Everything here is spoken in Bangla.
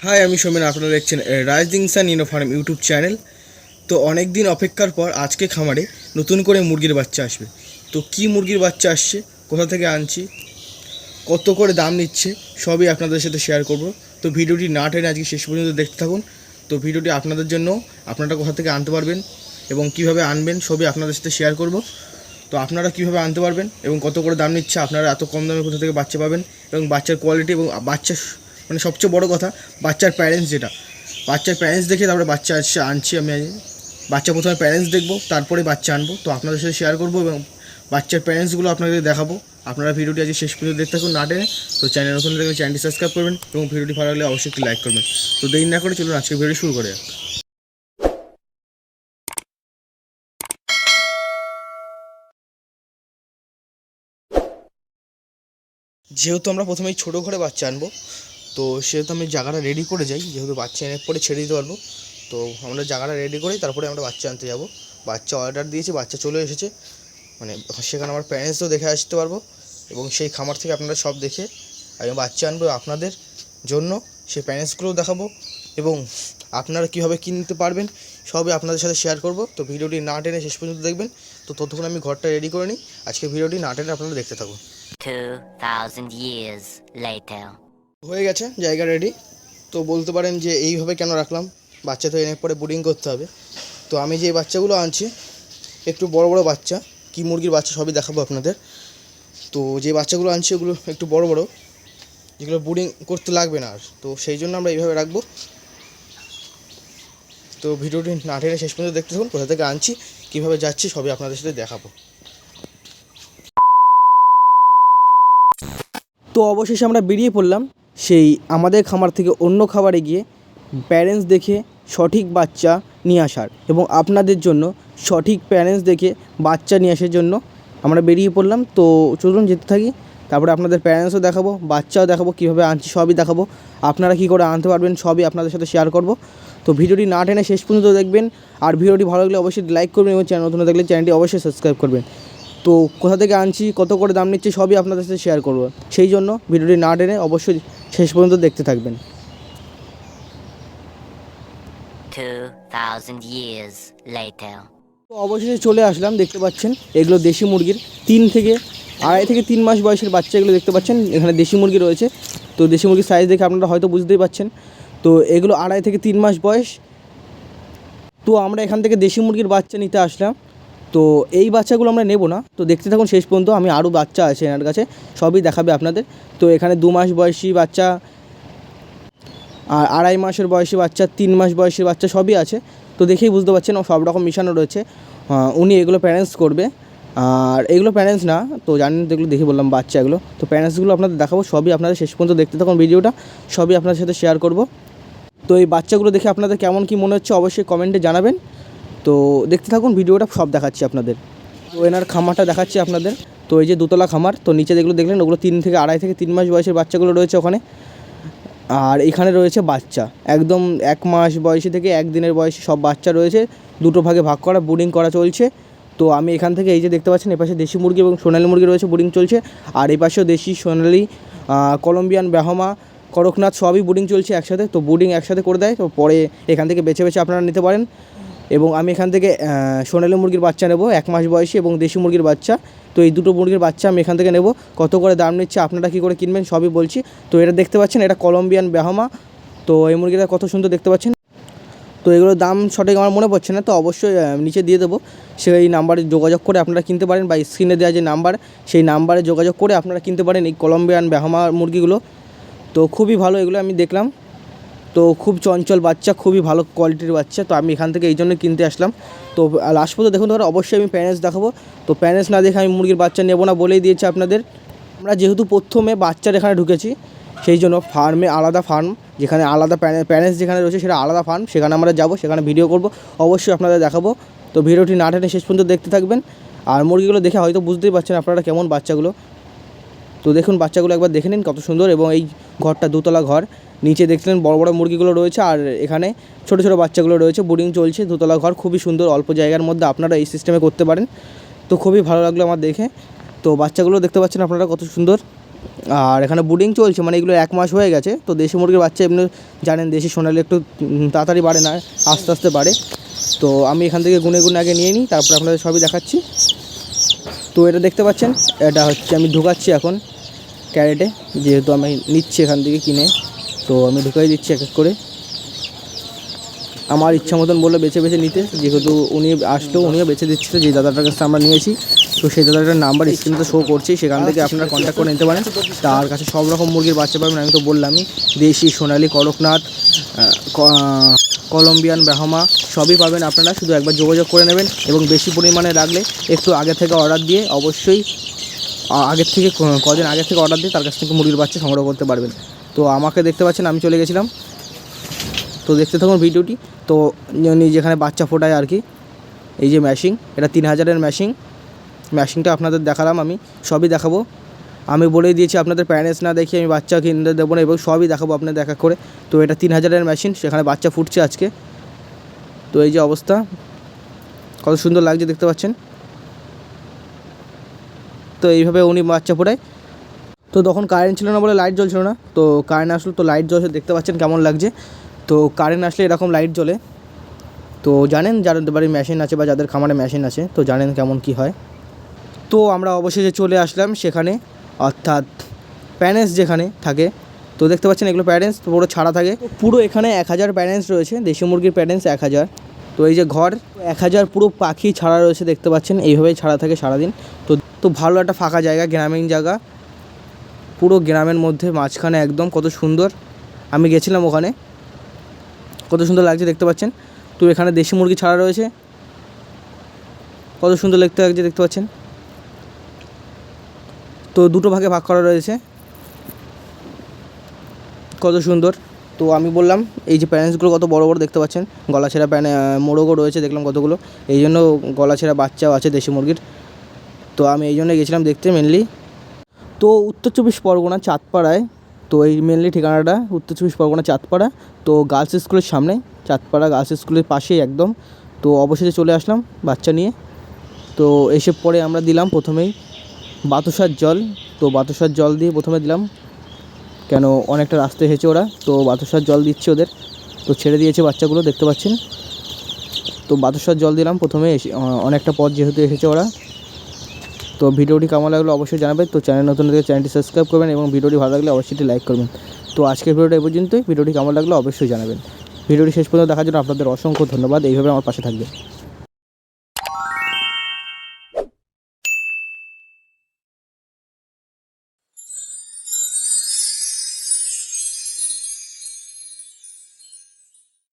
হাই, আমি সৌমেন। আপনারা দেখছেন রাইজিং সান ইনো ফার্ম ইউটিউব চ্যানেল। তো অনেক দিন অপেক্ষার পর আজকে খামারে নতুন করে মুরগির বাচ্চা আসবে। তো কি মুরগির বাচ্চা আসছে, কোথা থেকে আনছি, কত করে দাম নিচ্ছে, সবই আপনাদের সাথে শেয়ার করব। তো ভিডিওটি না টেনে আজকে শেষ পর্যন্ত দেখতে থাকুন। তো ভিডিওটি আপনাদের জন্য, আপনারা কোথা থেকে আনতে পারবেন এবং কিভাবে আনবেন সবই আপনাদের সাথে শেয়ার করব। তো আপনারা কীভাবে আনতে পারবেন এবং কত করে দাম নিচ্ছে, আপনারা এত কম দামে কোথা থেকে বাচ্চা পাবেন এবং বাচ্চার কোয়ালিটি এবং বাচ্চা মানে সবচেয়ে বড় কথা বাচ্চার প্যারেন্টস, যেটা বাচ্চার প্যারেন্টস দেখে তারপরে বাচ্চা আনছি আমি। বাচ্চা প্রথমে প্যারেন্টস দেখবো, তারপরে বাচ্চা আনবো। তো আপনাদের সাথে শেয়ার করবো এবং বাচ্চার প্যারেন্টসগুলো আপনাদের দেখাবো। আপনারা ভিডিওটি আজকে শেষ পর্যন্ত দেখতে থাকুন না টেনে। তো চ্যানেল নতুন থাকলে চ্যানেলটি সাবস্ক্রাইব করবেন এবং ভিডিওটি ভালো লাগলে অবশ্যই একটি লাইক করবেন। তো দেরি না করে চলুন আজকে ভিডিও শুরু করে যাক। যেহেতু আমরা প্রথমেই ছোটো ঘরে বাচ্চা আনবো, তো সেহেতু আমি জায়গাটা রেডি করে যাই। যেহেতু বাচ্চা এনে পরে ছেড়ে দিতে পারবো, তো আমরা জায়গাটা রেডি করি, তারপরে আমরা বাচ্চা আনতে যাব। বাচ্চা অর্ডার দিয়েছি, বাচ্চা চলে এসেছে। মানে সেখানে আমার প্যারেন্টসও দেখে আসতে পারবো এবং সেই খামার থেকে আপনারা সব দেখে আমি বাচ্চা আনবো আপনাদের জন্য। সেই প্যারেন্টসগুলোও দেখাবো এবং আপনারা কীভাবে কিনতে পারবেন সবই আপনাদের সাথে শেয়ার করব। তো ভিডিওটি না টেনে শেষ পর্যন্ত দেখবেন। তো ততক্ষণ আমি ঘরটা রেডি করে নিই। আজকে ভিডিওটি না টেনে আপনারা দেখতে থাকুন। 2000 years later. হয়ে গেছে জায়গা রেডি। তো বলতে পারেন যে এইভাবে কেন রাখলাম, বাচ্চা তো এনে পরে ব্রিডিং করতে হবে। তো আমি যে বাচ্চাগুলো আনছি একটু বড় বড় বাচ্চা, কি মুরগির বাচ্চা সবই দেখাবো আপনাদের। তো যে বাচ্চাগুলো আনছি ওগুলো একটু বড় বড়, যেগুলো ব্রিডিং করতে লাগবে না আর, তো সেই জন্য আমরা এইভাবে রাখবো। তো ভিডিওটি না টেনে শেষ পর্যন্ত দেখতে থাকুন। কোথা থেকে আনছি, কীভাবে যাচ্ছি সবই আপনাদের সাথে দেখাবো। তো অবশেষে আমরা বেরিয়ে পড়লাম সেই আমাদের খামার থেকে অন্য খাবারে গিয়ে প্যারেন্টস দেখে সঠিক বাচ্চা নিয়ে আসার এবং আপনাদের জন্য সঠিক প্যারেন্টস দেখে বাচ্চা নিয়ে আসার জন্য আমরা বেরিয়ে পড়লাম। তো চলুন যেতে থাকি, তারপরে আপনাদের প্যারেন্টসও দেখাবো, বাচ্চাও দেখাবো, কীভাবে আনছি সবই দেখাবো। আপনারা কী করে আনতে পারবেন সবই আপনাদের সাথে শেয়ার করব। তো ভিডিওটি না টেনে শেষ পর্যন্ত দেখবেন। আর ভিডিওটি ভালো লাগলে অবশ্যই লাইক করবেন এবং চ্যানেল নতুন থাকলে চ্যানেলটি অবশ্যই সাবস্ক্রাইব করবেন। তো কোথা থেকে আনছি, কত করে দাম নিচ্ছে সবই আপনাদের সাথে শেয়ার করব। সেই জন্য ভিডিওটি না টেনে অবশ্যই শেষ পর্যন্ত দেখতে থাকবেন। 2000 years later. তো অবশেষে চলে আসলাম, দেখতে পাচ্ছেন এগুলো দেশি মুরগির 2.5 থেকে 3 মাস বয়সের বাচ্চা। এগুলো দেখতে পাচ্ছেন এখানে দেশি মুরগি রয়েছে। তো দেশি মুরগির সাইজ দেখে আপনারা হয়তো বুঝতেই পাচ্ছেন। তো এগুলো 2.5 থেকে 3 মাস বয়স। তো আমরা এখান থেকে দেশি মুরগির বাচ্চা নিতে আসলাম। তো এই বাচ্চাগুলো আমরা নেব না, তো দেখতে থাকুন শেষ পর্যন্ত। আমি আরও বাচ্চা আছে এনার কাছে, সবই দেখাবে আপনাদের। তো এখানে 2 মাস বয়সী বাচ্চা, আর 2.5 মাসের বয়সী বাচ্চা, 3 মাস বয়সী বাচ্চা সবই আছে। তো দেখেই বুঝতে পারছেন সব রকম মিশানো রয়েছে। উনি এগুলো প্যারেন্টস করবে, আর এগুলো প্যারেন্টস না, তো জানেন তো এগুলো দেখে বললাম বাচ্চা এগুলো। তো প্যারেন্টসগুলো আপনাদের দেখাবো, সবই আপনাদের শেষ পর্যন্ত দেখতে থাকুন ভিডিওটা, সবই আপনাদের সাথে শেয়ার করব। তো এই বাচ্চাগুলো দেখে আপনাদের কেমন কী মনে হচ্ছে অবশ্যই কমেন্টে জানাবেন। তো দেখতে থাকুন ভিডিওটা, সব দেখাচ্ছি আপনাদের। তো এনার খামারটা দেখাচ্ছি আপনাদের। তো এই যে দোতলা খামার, তো নিচে যেগুলো দেখলেন ওগুলো 2.5 থেকে 3 মাস বয়সের বাচ্চাগুলো রয়েছে ওখানে। আর এখানে রয়েছে বাচ্চা একদম 1 মাস বয়সী থেকে 1 দিনের বয়সী সব বাচ্চা রয়েছে। দুটো ভাগে ভাগ করা, ব্রিডিং করা চলছে। তো আমি এখান থেকে এই যে দেখতে পাচ্ছেন এপাশে দেশি মুরগি এবং সোনালী মুরগি রয়েছে, ব্রিডিং চলছে। আর এই পাশেও দেশি, সোনালী, কলম্বিয়ান, ব্রাহ্মা, করকনাথ সবই ব্রিডিং চলছে একসাথে। তো ব্রিডিং একসাথে করে দেয়, তো পরে এখান থেকে বেছে বেছে আপনারা নিতে পারেন। এবং আমি এখান থেকে সোনালী মুরগির বাচ্চা নেব 1 মাস বয়সী এবং দেশি মুরগির বাচ্চা। তো এই দুটো মুরগির বাচ্চা আমি এখান থেকে নেব। কত করে দাম নিচ্ছে, আপনারা কী করে কিনবেন সবই বলছি। তো এটা দেখতে পাচ্ছেন, এটা কলম্বিয়ান ব্রাহ্মা। তো এই মুরগিটা কত সুন্দর দেখতে পাচ্ছেন। তো এগুলোর দাম সঠিক আমার মনে পড়ছে না, তো অবশ্যই নিচে দিয়ে দেবো। সেই নাম্বারে যোগাযোগ করে আপনারা কিনতে পারেন, বা স্ক্রিনে দেওয়া যে নাম্বার সেই নাম্বারে যোগাযোগ করে আপনারা কিনতে পারেন এই কলম্বিয়ান ব্রাহ্মা মুরগিগুলো। তো খুবই ভালো এগুলো, আমি দেখলাম। তো খুব চঞ্চল বাচ্চা, খুবই ভালো কোয়ালিটির বাচ্চা। তো আমি এখান থেকে এই জন্য কিনতে আসলাম। তো লাস্ট পর্যন্ত দেখুন, ধরো অবশ্যই আমি প্যারেন্টস দেখাবো। তো প্যারেন্টস না দেখে আমি মুরগির বাচ্চা নেব না বলেই দিয়েছি আপনাদের। আমরা যেহেতু প্রথমে বাচ্চার এখানে ঢুকেছি, সেই জন্য ফার্মে আলাদা ফার্ম, যেখানে আলাদা প্যারেন্টস যেখানে রয়েছে সেটা আলাদা ফার্ম, সেখানে আমরা যাব, সেখানে ভিডিও করব, অবশ্যই আপনাদের দেখাবো। তো ভিডিওটি না টেনে শেষ পর্যন্ত দেখতে থাকবেন। আর মুরগিগুলো দেখে হয়তো বুঝতেই পারছেন আপনারা কেমন বাচ্চাগুলো। তো দেখুন বাচ্চাগুলো একবার দেখে নিন কত সুন্দর। এবং এই ঘরটা দোতলা ঘর, নিচে দেখলেন বড় বড় মুরগিগুলো রয়েছে, আর এখানে ছোটো ছোটো বাচ্চাগুলো রয়েছে, ব্রিডিং চলছে। দোতলা ঘর খুবই সুন্দর, অল্প জায়গার মধ্যে আপনারা এই সিস্টেমে করতে পারেন। তো খুবই ভালো লাগলো আমার দেখে। তো বাচ্চাগুলো দেখতে পাচ্ছেন আপনারা কত সুন্দর। আর এখানে বুডিং চলছে, মানে এগুলো 1 মাস হয়ে গেছে। তো দেশি মুরগির বাচ্চা এমনি জানেন দেশি সোনালি একটু তাড়াতাড়ি বাড়ে না, আস্তে আস্তে বাড়ে। তো আমি এখান থেকে গুনে গুনে আগে নিয়ে নিই, তারপর আপনাদের সবই দেখাচ্ছি। তো এটা দেখতে পাচ্ছেন, এটা হচ্ছে আমি ঢুকাচ্ছি এখন ক্যারেটে, যেহেতু আমি নিচ্ছি এখান থেকে কিনে। তো আমি ঢুকাই দিচ্ছি এক এক করে। আমার ইচ্ছা মতন বললো বেছে বেছে নিতে, যেহেতু উনি আসলো উনিও বেছে দিচ্ছিলো, যে দাদাটার কাছে আমরা নিয়েছি। তো সেই দাদাটার নাম্বার স্ক্রিনে তো শো করছেই, সেখান থেকে আপনারা কন্ট্যাক্ট করে নিতে পারেন। তার কাছে সব রকম মুরগির বাচ্চা পাবেন, আমি তো বললামই। দেশি, সোনালি, করকনাথ, কলম্বিয়ান, ব্রাহ্মা সবই পাবেন আপনারা। শুধু একবার যোগাযোগ করে নেবেন, এবং বেশি পরিমাণে রাখলে একটু আগে থেকে অর্ডার দিয়ে, অবশ্যই আগের থেকে কদিন আগের থেকে অর্ডার দিয়ে তার কাছ থেকে মুরগির বাচ্চা সংগ্রহ করতে পারবেন। তো আমাকে দেখতে পাচ্ছেন, আমি চলে গেছিলাম। তো দেখতে থাকুন ভিডিওটি। তো উনি যেখানে বাচ্চা ফোটায় আর কি, এই যে ম্যাশিং, এটা 3000-এর ম্যাশিংটা আপনাদের দেখালাম, আমি সবই দেখাবো। আমি বলেই দিয়েছি আপনাদের প্যারেন্টস না দেখি আমি বাচ্চা কিনতে দেবো না, এবং সবই দেখাবো আপনাদের দেখা করে। তো এটা 3000-এর মেশিন, সেখানে বাচ্চা ফুটছে আজকে। তো এই যে অবস্থা, কত সুন্দর লাগছে দেখতে পাচ্ছেন। তো এইভাবে উনি বাচ্চা ফোটায়। তো তখন কারেন্ট ছিল না বলে লাইট জ্বলছিল না, তো কারেন্ট আসলো তো লাইট জ্বলছে, দেখতে পাচ্ছেন কেমন লাগছে। তো কারেন্ট আসলে এরকম লাইট জ্বলে। তো জানেন যাদের বাড়ির মেশিন আছে বা যাদের খামারে মেশিন আছে, তো জানেন কেমন কি হয়। তো আমরা অবশেষে চলে আসলাম সেখানে, অর্থাৎ প্যারেন্টস যেখানে থাকে। তো দেখতে পাচ্ছেন এগুলো প্যারেন্টস পুরো ছাড়া থাকে, পুরো এখানে 1000 প্যারেন্টস রয়েছে, দেশি মুরগির প্যারেন্টস 1000। তো এই যে ঘর 1000 পুরো পাখি ছাড়া রয়েছে, দেখতে পাচ্ছেন এইভাবেই ছাড়া থাকে সারাদিন। তো ভালো একটা ফাঁকা জায়গা, গ্রামীণ জায়গা, পুরো গ্রামের মধ্যে মাঝখানে একদম, কত সুন্দর। আমি গেছিলাম ওখানে, কত সুন্দর লাগছে দেখতে পাচ্ছেন। তো এখানে দেশি মুরগি ছাড়া রয়েছে, কত সুন্দর দেখতে লাগছে দেখতে পাচ্ছেন। তো দুটো ভাগে ভাগ করা রয়েছে, কত সুন্দর। তো আমি বললাম এই যে প্যারেন্টসগুলো কত বড় বড় দেখতে পাচ্ছেন, গলা ছেঁড়া মোরগও রয়েছে দেখলাম কতগুলো, এই জন্য গলা ছেঁড়া বাচ্চাও আছে দেশি মুরগির। তো আমি এই জন্য গেছিলাম দেখতে মেনলি। তো উত্তর 24 পরগনা চাঁদপাড়ায়, তো এই মেনলি ঠিকানাটা উত্তর 24 পরগনা চাঁদপাড়া। তো গার্লস স্কুলের সামনে, চাঁদপাড়া গার্লস স্কুলের পাশেই একদম। তো অবশেষে চলে আসলাম বাচ্চা নিয়ে। তো এসে পরে আমরা দিলাম প্রথমেই বাতাসার জল। তো বাতাসার জল দিয়ে প্রথমে দিলাম, কেন অনেকটা রাস্তা এসেছে ওরা, তো বাতাসার জল দিচ্ছে ওদের। তো ছেড়ে দিয়েছে বাচ্চাগুলো দেখতে পাচ্ছেন। তো বাতাসার জল দিলাম প্রথমে, অনেকটা পথ যেহেতু এসেছে ওরা। তো ভিডিওটি কেমন লাগলো অবশ্যই জানাবেন। তো চ্যানেল নতুন থেকে চ্যানেলটি সাবস্ক্রাইব করবেন, এবং ভিডিওটি ভালো লাগলে অবশ্যই লাইক করবেন। তো আজকের ভিডিওটা এই পর্যন্তই। ভিডিওটি কেমন লাগলো অবশ্যই জানাবেন। ভিডিওটি শেষ পর্যন্ত দেখার জন্য আপনাদের অসংখ্য ধন্যবাদ। এইভাবে আমার পাশে থাকবেন।